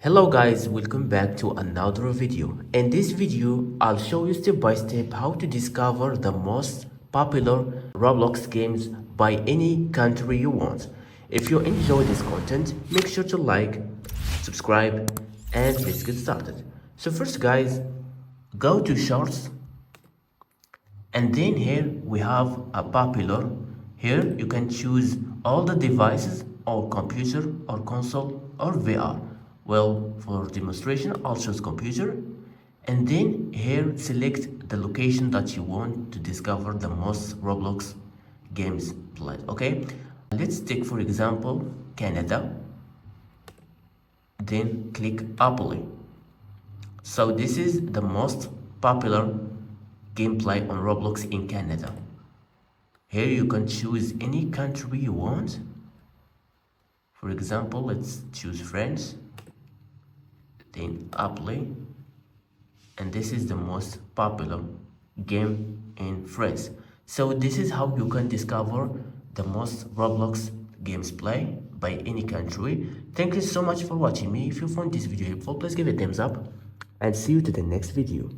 Hello guys, welcome back to another video. In this video, I'll show you step by step how to discover the most popular Roblox games by any country you want. If you enjoy this content, make sure to like, subscribe, and let's get started. So first guys, go to shorts, and then here we have a popular. Here you can choose all the devices or computer or console or VR. Well, for demonstration I'll choose computer, and then here select the location that you want to discover the most Roblox games played. Okay, let's take for example Canada, then click apply. So this is the most popular gameplay on Roblox in Canada. Here you can choose any country you want. For example, let's choose France, then apply, and this is the most popular game in France. So this is how you can discover the most Roblox games play by any country. Thank you so much for watching me. If you found this video helpful, please give it a thumbs up and see you to the next video.